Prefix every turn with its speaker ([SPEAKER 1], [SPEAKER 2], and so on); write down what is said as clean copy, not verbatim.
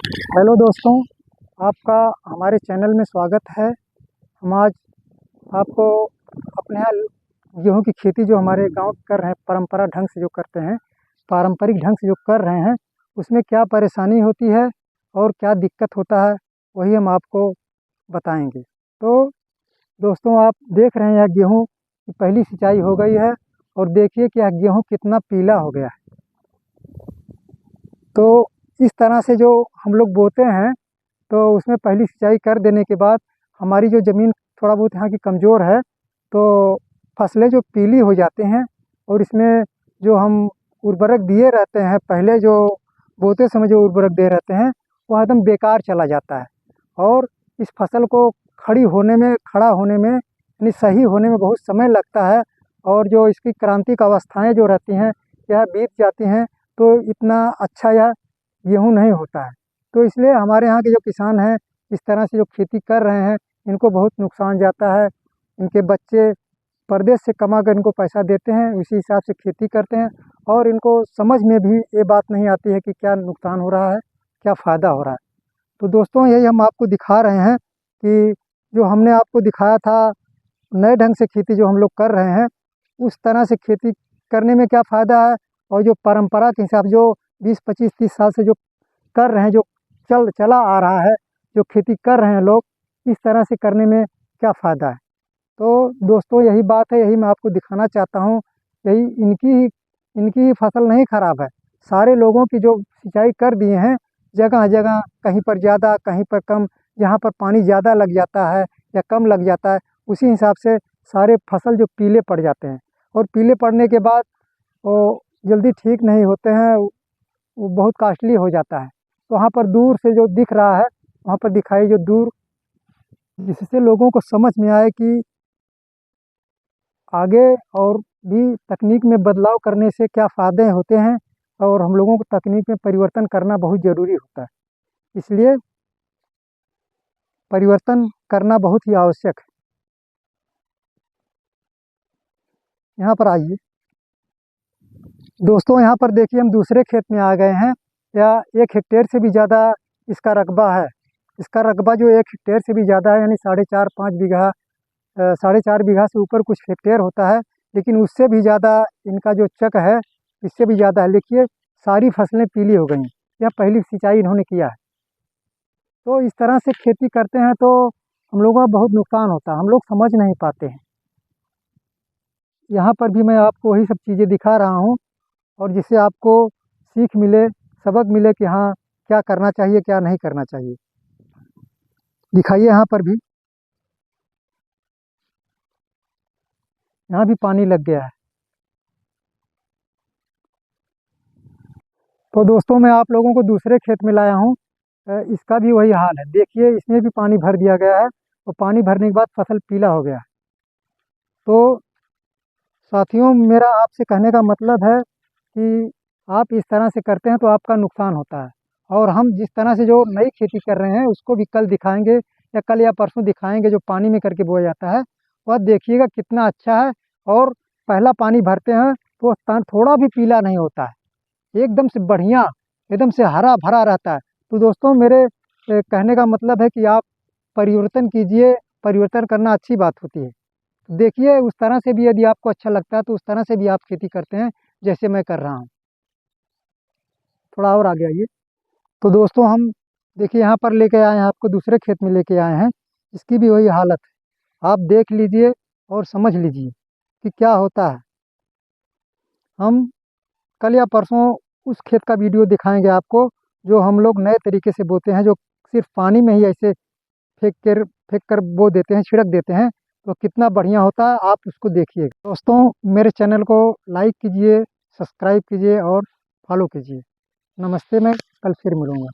[SPEAKER 1] Hello दोस्तों, आपका हमारे चैनल में स्वागत है। हम आज आपको अपने यहाँ गेहूँ की खेती जो हमारे गांव कर रहे हैं, परंपरा ढंग से जो करते हैं, पारंपरिक ढंग से जो कर रहे हैं, उसमें क्या परेशानी होती है और क्या दिक्कत होता है, वही हम आपको बताएंगे। तो दोस्तों, आप देख रहे हैं यह गेहूँ की पहली सिंचाई हो गई है और देखिए कि यह गेहूँ कितना पीला हो गया है। तो इस तरह से जो हम लोग बोते हैं, तो उसमें पहली सिंचाई कर देने के बाद हमारी जो ज़मीन थोड़ा बहुत यहाँ की कमज़ोर है, तो फसलें जो पीली हो जाते हैं और इसमें जो हम उर्वरक दिए रहते हैं, पहले जो बोते समय जो उर्वरक दे रहते हैं, वह एकदम बेकार चला जाता है और इस फसल को खड़ा होने में यानी सही होने में बहुत समय लगता है और जो इसकी क्रांतिक अवस्थाएँ जो रहती हैं, यह बीत जाती हैं, तो इतना अच्छा यह गेहूँ नहीं होता है। तो इसलिए हमारे यहाँ के जो किसान हैं, इस तरह से जो खेती कर रहे हैं, इनको बहुत नुकसान जाता है। इनके बच्चे परदेश से कमा कर इनको पैसा देते हैं, उसी हिसाब से खेती करते हैं और इनको समझ में भी ये बात नहीं आती है कि क्या नुकसान हो रहा है, क्या फ़ायदा हो रहा है। तो दोस्तों, यही हम आपको दिखा रहे हैं कि जो हमने आपको दिखाया था, नए ढंग से खेती जो हम लोग कर रहे हैं, उस तरह से खेती करने में क्या फ़ायदा है और जो परंपरा के हिसाब जो 20, 25, 30 साल से जो कर रहे हैं, जो चला आ रहा है, जो खेती कर रहे हैं लोग, इस तरह से करने में क्या फ़ायदा है। तो दोस्तों, यही बात है, यही मैं आपको दिखाना चाहता हूँ। यही इनकी फसल नहीं खराब है, सारे लोगों की जो सिंचाई कर दिए हैं, जगह जगह कहीं पर ज़्यादा कहीं पर कम, जहाँ पर पानी ज़्यादा लग जाता है या कम लग जाता है, उसी हिसाब से सारे फसल जो पीले पड़ जाते हैं और पीले पड़ने के बाद वो जल्दी ठीक नहीं होते हैं, वो बहुत कॉस्टली हो जाता है। तो वहाँ पर दूर से जो दिख रहा है, वहाँ पर दिखाई जो दूर, जिससे लोगों को समझ में आए कि आगे और भी तकनीक में बदलाव करने से क्या फ़ायदे होते हैं और हम लोगों को तकनीक में परिवर्तन करना बहुत ज़रूरी होता है। इसलिए परिवर्तन करना बहुत ही आवश्यक है। यहाँ पर आइए दोस्तों, यहाँ पर देखिए हम दूसरे खेत में आ गए हैं। या 1 हेक्टेयर से भी ज़्यादा इसका रकबा है। इसका रकबा जो 1 हेक्टेयर से भी ज़्यादा है, यानी 4.5-5 बीघा, 4.5 बीघा से ऊपर कुछ हेक्टेयर होता है, लेकिन उससे भी ज़्यादा इनका जो चक है, इससे भी ज़्यादा है। देखिए, सारी फसलें पीली हो गई। यह पहली सिंचाई इन्होंने किया है। तो इस तरह से खेती करते हैं तो हम लोगों का बहुत नुकसान होता है, हम लोग समझ नहीं पाते हैं। यहाँ पर भी मैं आपको वही सब चीज़ें दिखा रहा हूँ और जिससे आपको सीख मिले, सबक मिले कि हाँ, क्या करना चाहिए, क्या नहीं करना चाहिए। दिखाइए यहाँ पर भी, यहाँ भी पानी लग गया है। तो दोस्तों, मैं आप लोगों को दूसरे खेत में लाया हूँ। इसका भी वही हाल है। देखिए, इसमें भी पानी भर दिया गया है और पानी भरने के बाद फसल पीला हो गया है। तो साथियों, मेरा आपसे कहने का मतलब है कि आप इस तरह से करते हैं तो आपका नुकसान होता है और हम जिस तरह से जो नई खेती कर रहे हैं, उसको भी कल दिखाएंगे या कल या परसों दिखाएंगे, जो पानी में करके बोया जाता है, वह देखिएगा कितना अच्छा है। और पहला पानी भरते हैं तो थोड़ा भी पीला नहीं होता है, एकदम से बढ़िया, एकदम से हरा भरा रहता है। तो दोस्तों, मेरे कहने का मतलब है कि आप परिवर्तन कीजिए। परिवर्तन करना अच्छी बात होती है। तो देखिए, उस तरह से भी यदि आपको अच्छा लगता है तो उस तरह से भी आप खेती करते हैं, जैसे मैं कर रहा हूँ। थोड़ा और आगे आइए। तो दोस्तों, हम देखिए यहाँ पर लेके आए हैं, आपको दूसरे खेत में लेके आए हैं। इसकी भी वही हालत है, आप देख लीजिए और समझ लीजिए कि क्या होता है। हम कल या परसों उस खेत का वीडियो दिखाएंगे आपको, जो हम लोग नए तरीके से बोते हैं, जो सिर्फ पानी में ही ऐसे फेंक कर बो देते हैं, छिड़क देते हैं। तो कितना बढ़िया होता है, आप उसको देखिए। दोस्तों, मेरे चैनल को लाइक कीजिए, सब्सक्राइब कीजिए और फॉलो कीजिए। नमस्ते, मैं कल फिर मिलूँगा।